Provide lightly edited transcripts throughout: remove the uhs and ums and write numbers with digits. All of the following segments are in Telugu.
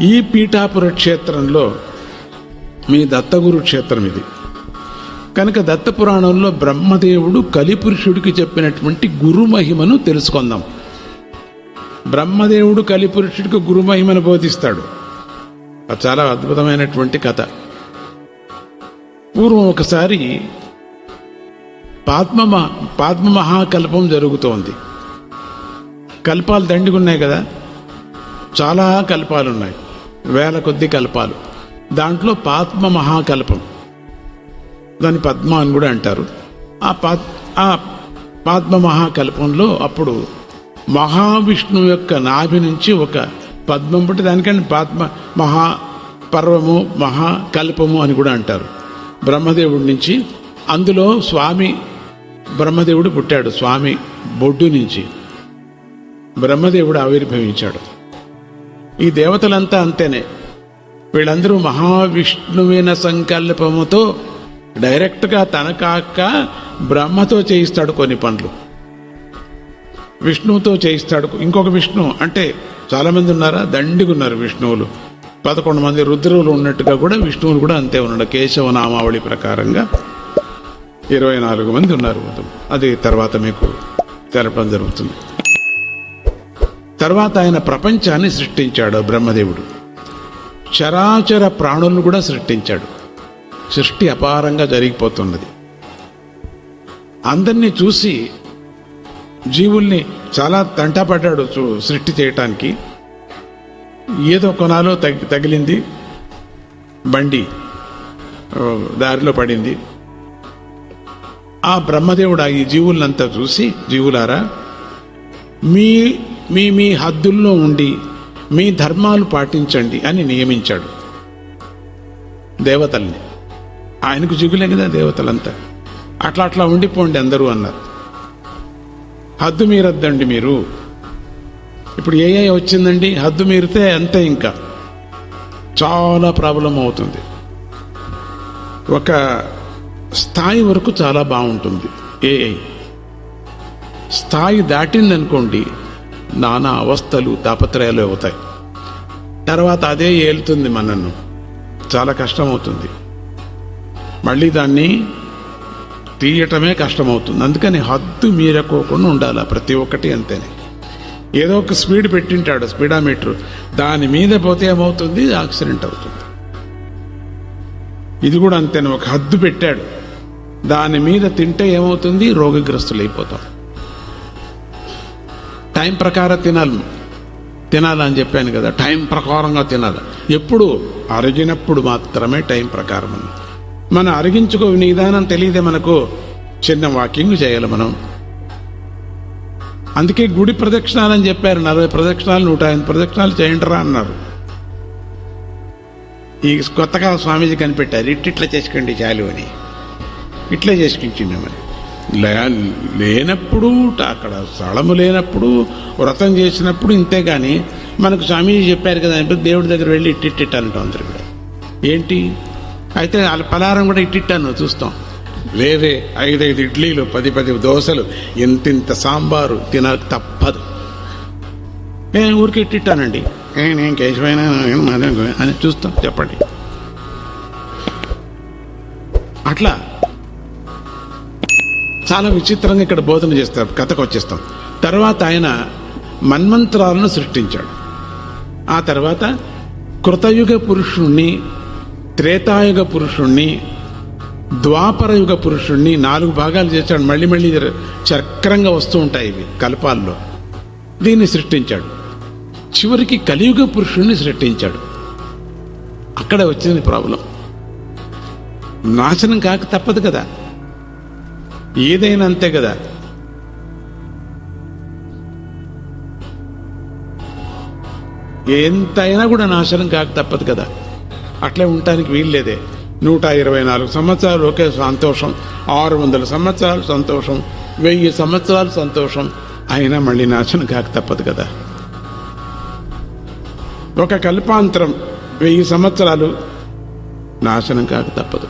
ఈ పీఠాపుర క్షేత్రంలో మీ దత్తగురు క్షేత్రం ఇది కనుక దత్తపురాణంలో బ్రహ్మదేవుడు కలిపురుషుడికి చెప్పినటువంటి గురు మహిమను తెలుసుకుందాం. బ్రహ్మదేవుడు కలిపురుషుడికి గురు మహిమను బోధిస్తాడు. అది చాలా అద్భుతమైనటువంటి కథ. పూర్వం ఒకసారి పాద్మ మహాకల్పం జరుగుతోంది. కల్పాలు దండిగున్నాయి కదా, చాలా కల్పాలు ఉన్నాయి, వేల కొద్ది కల్పాలు. దాంట్లో పాద్మ మహాకల్పం, దాని పద్మ అని కూడా అంటారు. ఆ పాద్మ మహాకల్పంలో అప్పుడు మహావిష్ణువు యొక్క నాభి నుంచి ఒక పద్మం పుట్టి, దానికంటే పాద్మ మహాపర్వము మహాకల్పము అని కూడా అంటారు. బ్రహ్మదేవుడి నుంచి అందులో స్వామి బ్రహ్మదేవుడు పుట్టాడు. స్వామి బొడ్డు నుంచి బ్రహ్మదేవుడు ఆవిర్భవించాడు. ఈ దేవతలంతా అంతేనే, వీళ్ళందరూ మహావిష్ణువిన సంకల్పముతో డైరెక్ట్గా తన కాక బ్రహ్మతో చేయిస్తాడు కొన్ని పనులు, విష్ణువుతో చేయిస్తాడు. ఇంకొక విష్ణు అంటే చాలామంది ఉన్నారా, దండిగున్నారు విష్ణువులు. 11 మంది రుద్రువులు ఉన్నట్టుగా కూడా విష్ణువులు కూడా అంతే ఉన్నాడు. కేశవ నామావళి ప్రకారంగా 24 మంది ఉన్నారు. అది తర్వాత మీకు తెలపడం జరుగుతుంది. తర్వాత ఆయన ప్రపంచాన్ని సృష్టించాడు బ్రహ్మదేవుడు. చరాచర ప్రాణులను కూడా సృష్టించాడు. సృష్టి అపారంగా జరిగిపోతున్నది. అందరినీ చూసి జీవుల్ని చాలా తంటపడ్డాడు సృష్టి చేయటానికి. ఏదో కొనాలో తగిలింది, బండి దారిలో పడింది. ఆ బ్రహ్మదేవుడు ఈ జీవులంతా చూసి, జీవులారా మీ మీ మీ హద్దుల్లో ఉండి మీ ధర్మాలు పాటించండి అని నియమించాడు దేవతల్ని. ఆయనకు జిగులే కదా దేవతలంతా. అట్లా ఉండిపోండి అందరూ అన్నారు. హద్దు మీరద్దండి మీరు. ఇప్పుడు ఏ వచ్చిందండి, హద్దు మీరితే అంతే, ఇంకా చాలా ప్రాబ్లం అవుతుంది. ఒక స్థాయి వరకు చాలా బాగుంటుంది. స్థాయి దాటిందనుకోండి నానా అవస్థలు తాపత్రయాలు అవుతాయి. తర్వాత అదే ఏలుతుంది మనను, చాలా కష్టమవుతుంది. మళ్ళీ దాన్ని తీయటమే కష్టమవుతుంది. అందుకని హద్దు మీరకోకుండా ఉండాలి ప్రతి ఒక్కటి. అంతేనే, ఏదో ఒక స్పీడ్ పెట్టింటాడు స్పీడామీటర్, దాని మీద పోతే ఏమవుతుంది, యాక్సిడెంట్ అవుతుంది. ఇది కూడా అంతేనే, ఒక హద్దు పెట్టాడు, దాని మీద తింటే ఏమవుతుంది, రోగగ్రస్తులు అయిపోతాం. టైం ప్రకారం తినాలని చెప్పాను కదా, టైం ప్రకారంగా తినాలి. ఎప్పుడు అరిగినప్పుడు మాత్రమే టైం ప్రకారం. మనం అరిగించుకో విధానం తెలియదే మనకు. చిన్న వాకింగ్ చేయాలి మనం. అందుకే గుడి ప్రదక్షిణాలు అని చెప్పారు. 40 ప్రదక్షిణాలు 108 ప్రదక్షిణాలు చేయండిరా అన్నారు. ఈ కొత్తగా స్వామీజీ కనిపెట్టారు, ఇట్లా చేసుకోండి చాలు అని. ఇట్లా చేసుకుంటున్నామని. లేనప్పుడు, అక్కడ స్థలము లేనప్పుడు, వ్రతం చేసినప్పుడు ఇంతే. కానీ మనకు స్వామీజీ చెప్పారు కదా, దేవుడి దగ్గర వెళ్ళి ఇట్టిట్ట అంటాం అందరు కూడా. ఏంటి అయితే వాళ్ళ పలారం కూడా ఇట్టిట్టాను చూస్తాం. లేదే 5 ఇడ్లీలు, 10 దోశలు, ఇంతింత సాంబారు తినక తప్పదు. నేను ఊరికి ఇట్టిట్టానండి, నేను కేశవైనా అని చూస్తాం. చెప్పండి. అట్లా చాలా విచిత్రంగా ఇక్కడ బోధన చేస్తారు. కథకు వచ్చేస్తాం. తర్వాత ఆయన మన్మంత్రాలను సృష్టించాడు. ఆ తర్వాత కృతయుగ పురుషుణ్ణి, త్రేతాయుగ పురుషుణ్ణి, ద్వాపరయుగ పురుషుణ్ణి 4 భాగాలు చేశాడు. మళ్ళీ చక్రంగా వస్తూ ఉంటాయి ఇవి కల్పాల్లో. దీన్ని సృష్టించాడు. చివరికి కలియుగ పురుషుణ్ణి సృష్టించాడు. అక్కడ వచ్చింది ప్రాబ్లం. నాశనం కాక తప్పదు కదా, ఏదైనా అంతే కదా. ఎంతైనా కూడా నాశనం కాక తప్పదు కదా. అట్లే ఉండటానికి వీల్లేదే. 124 సంవత్సరాలు ఒకే సంతోషం, 600 సంవత్సరాలు సంతోషం, 1000 సంవత్సరాలు సంతోషం, అయినా మళ్ళీ నాశనం కాక తప్పదు కదా. ఒక కల్పాంతరం 1000 సంవత్సరాలు నాశనం కాక తప్పదు.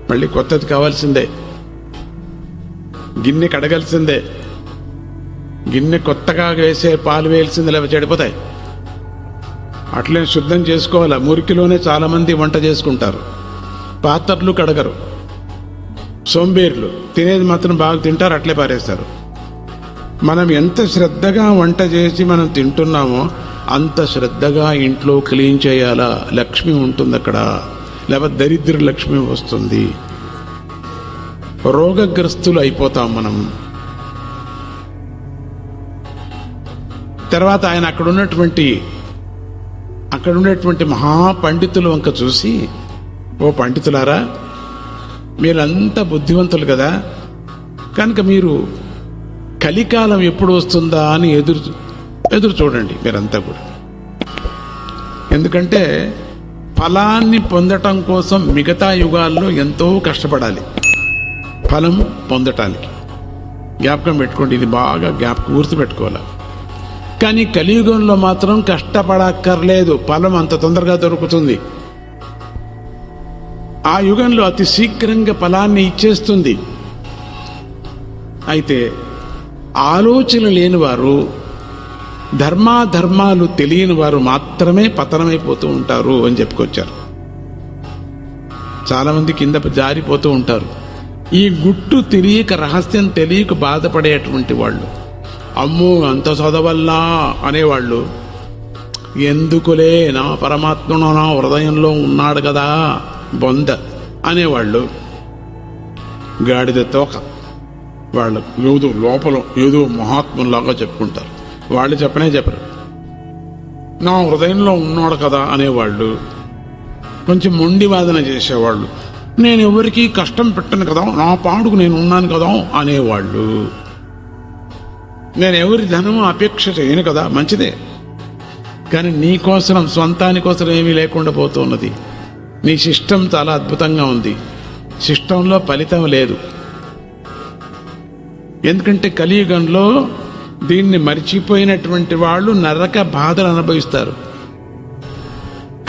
మళ్ళీ కొత్తది కావాల్సిందే, గిన్నె కడగాల్సిందే. గిన్నె కొత్తగా వేసే పాలు వేయాల్సింది లేకపోతే చెడిపోతాయి. అట్లనే శుద్ధం చేసుకోవాలా. మురికిలోనే చాలామంది వంట చేసుకుంటారు, పాత్రలు కడగరు, సోంబేర్లు, తినేది మాత్రం బాగా తింటారు, అట్లే పారేస్తారు. మనం ఎంత శ్రద్ధగా వంట చేసి మనం తింటున్నామో అంత శ్రద్ధగా ఇంట్లో క్లీన్ చేయాలా. లక్ష్మి ఉంటుంది అక్కడ, లేకపోతే దరిద్ర లక్ష్మి వస్తుంది. రోగగ్రస్తులు అయిపోతాం మనం. తర్వాత ఆయన అక్కడ ఉన్నటువంటి మహాపండితుల వంక చూసి, ఓ పండితులారా, మీరంతా బుద్ధివంతులు కదా, కనుక మీరు కలికాలం ఎప్పుడు వస్తుందా అని ఎదురు చూడండి మీరంతా కూడా. ఎందుకంటే ఫలాన్ని పొందటం కోసం మిగతా యుగాల్లో ఎంతో కష్టపడాలి ఫలం పొందటానికి. జ్ఞాపకం పెట్టుకోండి, ఇది బాగా గుర్తుపెట్టుకోవాలి. కానీ కలియుగంలో మాత్రం కష్టపడక్కర్లేదు, ఫలం అంత తొందరగా దొరుకుతుంది. ఆ యుగంలో అతి శీఘ్రంగా ఫలాన్ని ఇచ్చేస్తుంది. అయితే ఆలోచన లేనివారు, ధర్మాలు తెలియని వారు మాత్రమే పతనమైపోతూ ఉంటారు అని చెప్పుకొచ్చారు. చాలామంది కింద జారిపోతూ ఉంటారు. ఈ గుట్టు తెలియక, రహస్యం తెలియక బాధపడేటువంటి వాళ్ళు, అమ్మో అంత చదవల్లా అనేవాళ్ళు, ఎందుకులే నా పరమాత్మ నా హృదయంలో ఉన్నాడు కదా బొంద అనేవాళ్ళు, గాడిద తోక వాళ్ళు ఏదో లోపల ఏదో మహాత్ములాగా చెప్పుకుంటారు. వాళ్ళు చెప్పరు. నా హృదయంలో ఉన్నాడు కదా అనేవాళ్ళు, కొంచెం మొండి వాదన చేసేవాళ్ళు, నేను ఎవరికి కష్టం పెట్టను కదా, నా పాడుకు నేను ఉన్నాను కదా అనేవాళ్ళు, నేను ఎవరి ధనము అపేక్ష చేయను కదా, మంచిదే, కానీ నీ కోసం స్వంతాని కోసం ఏమీ లేకుండా పోతున్నది. నీ సిస్టమ్ చాలా అద్భుతంగా ఉంది, సిస్టంలో ఫలితం లేదు. ఎందుకంటే కలియుగంలో దీన్ని మరిచిపోయినటువంటి వాళ్ళు నరక బాధలు అనుభవిస్తారు.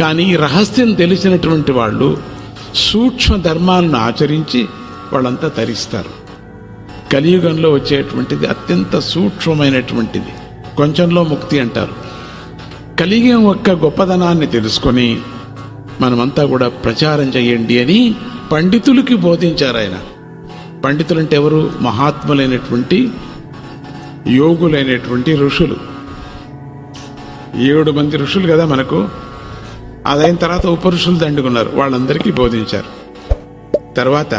కానీ రహస్యం తెలిసినటువంటి వాళ్ళు సూక్ష్మ ధర్మాలను ఆచరించి వాళ్ళంతా తరిస్తారు. కలియుగంలో వచ్చేటువంటిది అత్యంత సూక్ష్మమైనటువంటిది, కొంచెంలో ముక్తి అంటారు. కలియుగం యొక్క గొప్పదనాన్ని తెలుసుకొని మనమంతా కూడా ప్రచారం చేయండి అని పండితులకి బోధించారు ఆయన. పండితులంటే ఎవరు? మహాత్ములైనటువంటి యోగులైనటువంటి ఋషులు. 7 మంది ఋషులు కదా మనకు. అదైన తర్వాత ఉపఋషులు దండుకున్నారు, వాళ్ళందరికీ బోధించారు. తర్వాత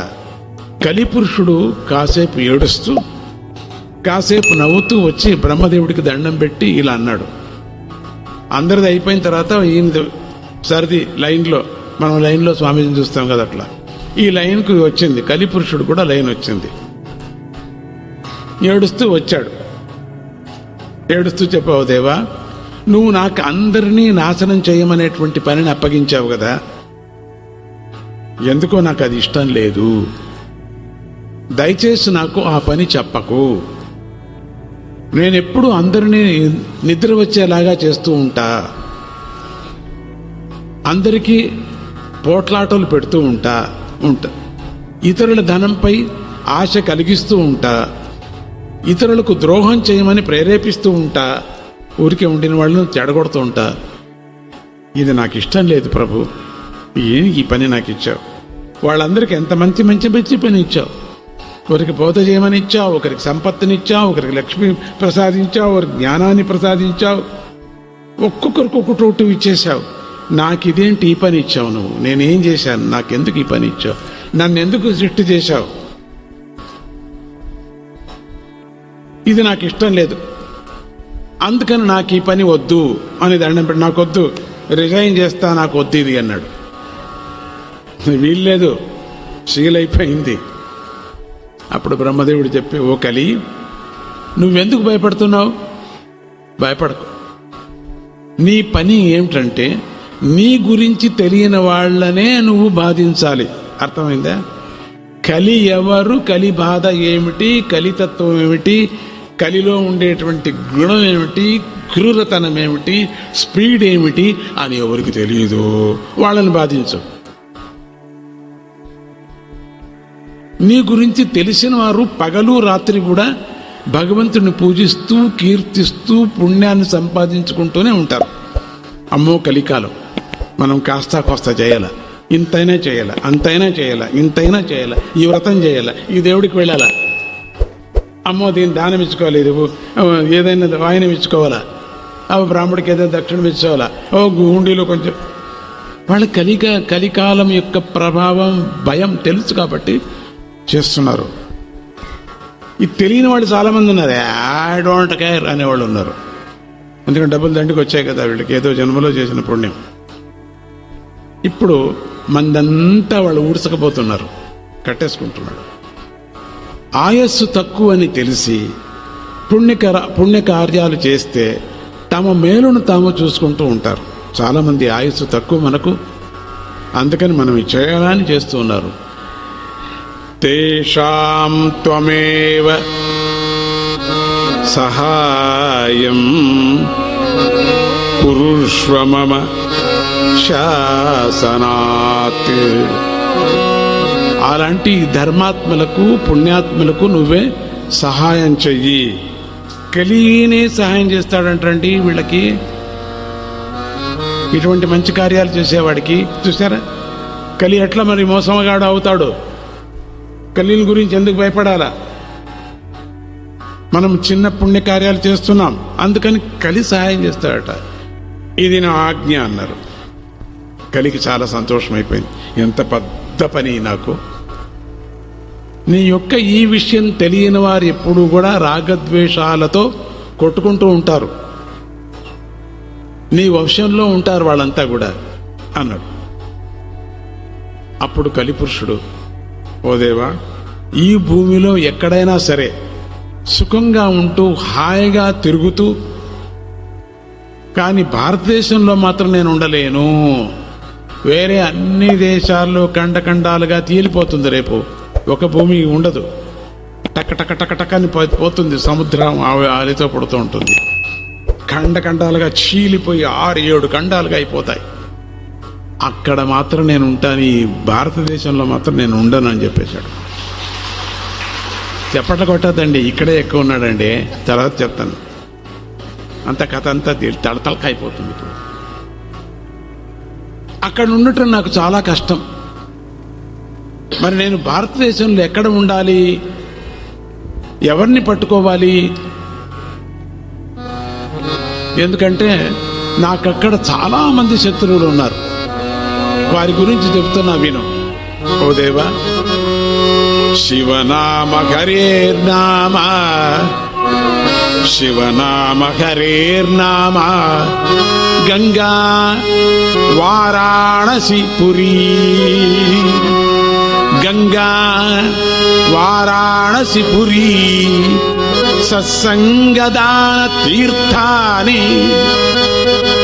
కలిపురుషుడు కాసేపు ఏడుస్తూ కాసేపు నవ్వుతూ వచ్చి బ్రహ్మదేవుడికి దండం పెట్టి ఇలా అన్నాడు. అందరిది అయిపోయిన తర్వాత ఈయన సరిది లైన్లో, మనం లైన్లో స్వామీజీని చూస్తాం కదా, అట్లా ఈ లైన్కు వచ్చింది. కలిపురుషుడు కూడా లైన్ వచ్చింది. ఏడుస్తూ వచ్చాడు. ఏడుస్తూ చెప్పావు, దేవా నువ్వు నాకు అందరినీ నాశనం చేయమనేటువంటి పనిని అప్పగించావు కదా, ఎందుకో నాకు అది ఇష్టం లేదు, దయచేసి నాకు ఆ పని చెప్పకు. నేనెప్పుడు అందరినీ నిద్ర వచ్చేలాగా చేస్తూ ఉంటా, అందరికీ పోట్లాటలు పెడుతూ ఉంటా, ఇతరుల ధనంపై ఆశ కలిగిస్తూ ఉంటా, ఇతరులకు ద్రోహం చేయమని ప్రేరేపిస్తూ ఉంటా, ఊరికే ఉండిన వాళ్ళను చెడగొడుతూ ఉంటా. ఇది నాకు ఇష్టం లేదు ప్రభు, ఈ పని నాకు ఇచ్చావు. వాళ్ళందరికీ ఎంత మంచి పని ఇచ్చావు. ఒకరికి బోధ చేయమని ఇచ్చావు, ఒకరికి సంపత్తినిచ్చావు, ఒకరికి లక్ష్మి ప్రసాదించావు, ఒకరికి జ్ఞానాన్ని ప్రసాదించావు, ఒక్కొక్కరికి ఒక్కొక్కటి ఇచ్చేసావు. నాకు ఇదేంటి ఈ పని ఇచ్చావు నువ్వు? నేనేం చేశాను? నాకెందుకు ఈ పని ఇచ్చావు? నన్ను ఎందుకు సృష్టి చేశావు? ఇది నాకు ఇష్టం లేదు, అందుకని నాకు ఈ పని వద్దు అని దండం పెట్టి, నాకు వద్దు, రిజైన్ చేస్తా, నాకు వద్దు ఇది అన్నాడు. వీల్లేదు, శీలైపోయింది. అప్పుడు బ్రహ్మదేవుడు చెప్పి, ఓ కలి, నువ్వెందుకు భయపడుతున్నావు? భయపడకు. నీ పని ఏమిటంటే నీ గురించి తెలియని వాళ్ళనే నువ్వు బాధించాలి. అర్థమైందా? కలి ఎవరు, కలి బాధ ఏమిటి, కలితత్వం ఏమిటి, కలిలో ఉండేటువంటి గుణం ఏమిటి, క్రూరతనం ఏమిటి, స్పీడ్ ఏమిటి అని ఎవరికి తెలియదు, వాళ్ళని బాధించు. నీ గురించి తెలిసిన వారు పగలు రాత్రి కూడా భగవంతుని పూజిస్తూ కీర్తిస్తూ పుణ్యాన్ని సంపాదించుకుంటూనే ఉంటారు. అమ్మో కలికాలం, మనం కాస్తా కోస్తా చేయాల, ఇంతైనా చేయాల, అంతైనా చేయాల, ఇంతైనా చేయాల, ఈ వ్రతం చేయాల, ఈ దేవుడికి వెళ్ళాలా, అమ్మో దీన్ని దానం ఇచ్చుకోవాలి, ఇది ఏదైనా వాయనం ఇచ్చుకోవాలా, బ్రాహ్మడికి ఏదైనా దక్షిణం ఇచ్చుకోవాలా, గుండీలో కొంచెం. వాళ్ళ కలికాలం యొక్క ప్రభావం భయం తెలుసు కాబట్టి చేస్తున్నారు. ఇది తెలియని వాళ్ళు చాలామంది ఉన్నారు. ఐ డోంట్ కేర్ అనేవాళ్ళు ఉన్నారు. ఎందుకంటే డబ్బులు దండికి వచ్చాయి కదా వీళ్ళకి, ఏదో జన్మలో చేసిన పుణ్యం. ఇప్పుడు మందంతా వాళ్ళు ఊడ్చకపోతున్నారు, కట్టేసుకుంటున్నాడు. ఆయస్సు తక్కువ అని తెలిసి పుణ్యకార్యాలు చేస్తే తమ మేలును తాము చూసుకుంటూ ఉంటారు. చాలామంది ఆయుస్సు తక్కువ మనకు, అందుకని మనం చేయాలని చేస్తూ ఉన్నారు. తేషాం త్వమేవ సహాయం కురుష్వ మమ శాసనాత్. అలాంటి ధర్మాత్మలకు పుణ్యాత్మలకు నువ్వే సహాయం చెయ్యి. కలినే సహాయం చేస్తాడంటండి వీళ్ళకి, ఇటువంటి మంచి కార్యాలు చేసేవాడికి. చూసారా కలి ఎట్లా మరి మోసమగాడు అవుతాడు. కలిని గురించి ఎందుకు భయపడాలా? మనం చిన్న పుణ్యకార్యాలు చేస్తున్నాం, అందుకని కలి సహాయం చేస్తాడట. ఇది నా ఆజ్ఞ అన్నారు. కలికి చాలా సంతోషం అయిపోయింది. ఎంత పెద్ద పని నాకు. నీ యొక్క ఈ విషయం తెలియని వారు ఎప్పుడూ కూడా రాగద్వేషాలతో కొట్టుకుంటూ ఉంటారు, నీ వంశంలో ఉంటారు వాళ్ళంతా కూడా అన్నాడు. అప్పుడు కలిపురుషుడు, ఓ దేవా, ఈ భూమిలో ఎక్కడైనా సరే సుఖంగా ఉంటూ హాయిగా తిరుగుతూ, కానీ భారతదేశంలో మాత్రం నేను ఉండలేను. వేరే అన్ని దేశాల్లో ఖండఖండాలుగా తేలిపోతుంది. రేపు ఒక భూమి ఉండదు, టక టక టక టక అని పోతుంది. సముద్రం ఆలితో పడుతూ ఉంటుంది. ఖండఖండాలుగా చీలిపోయి 6-7 ఖండాలుగా అయిపోతాయి. అక్కడ మాత్రం నేను ఉంటాను, ఈ భారతదేశంలో మాత్రం నేను ఉండను అని చెప్పేశాడు. చెప్పట్ల కొట్టద్దండి, ఇక్కడే ఎక్కువ ఉన్నాడండి, తర్వాత చెప్తాను. అంత కథ అంతా తడతలక అయిపోతుంది. ఇప్పుడు అక్కడ ఉండటం నాకు చాలా కష్టం. మరి నేను భారతదేశంలో ఎక్కడ ఉండాలి, ఎవరిని పట్టుకోవాలి? ఎందుకంటే నాకక్కడ చాలా మంది శత్రువులు ఉన్నారు. వారి గురించి చెప్తున్నా విను. ఓ దేవా, శివనామ హరేర్నామ, శివనామ హరేర్నామ, గంగా వారాణసి పురీ, గంగా వారాణసి పురీ, సత్సంగదాన తీర్థాని,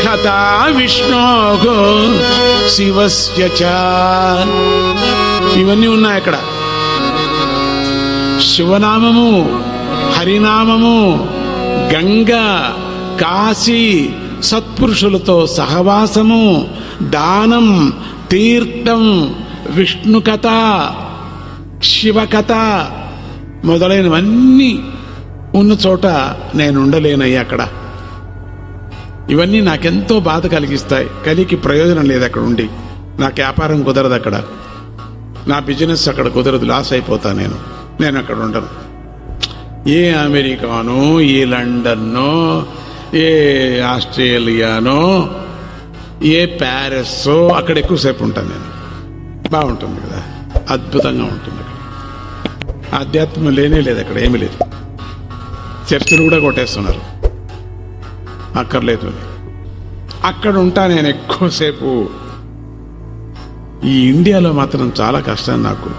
కథా విష్ణోగో శివస్య చ. ఇవన్నీ ఉన్నాయి అక్కడ. శివనామము, హరినామము, గంగా, కాశీ, సత్పురుషులతో సహవాసము, దానం, తీర్థం, విష్ణు కథ, శివ కథ మొదలైనవన్నీ ఉన్న చోట నేను ఉండలేనయ్యా అక్కడ. ఇవన్నీ నాకెంతో బాధ కలిగిస్తాయి. కలికి ప్రయోజనం లేదు అక్కడ ఉండి. నాకు వ్యాపారం కుదరదు అక్కడ, నా బిజినెస్ అక్కడ కుదరదు, లాస్ అయిపోతా నేను అక్కడ ఉండను. ఏ అమెరికానో, ఏ లండన్నో, ఏ ఆస్ట్రేలియానో, ఏ ప్యారిస్సో అక్కడ ఎక్కువసేపు ఉంటాను నేను. బాగుంటుంది కదా, అద్భుతంగా ఉంటుంది అక్కడ. ఆధ్యాత్మం లేనే లేదు అక్కడ, ఏమీ లేదు. చర్చలు కూడా కొట్టేస్తున్నారు, అక్కర్లేదు. అక్కడ ఉంటా నేను ఎక్కువసేపు. ఈ ఇండియాలో మాత్రం చాలా కష్టం నాకు.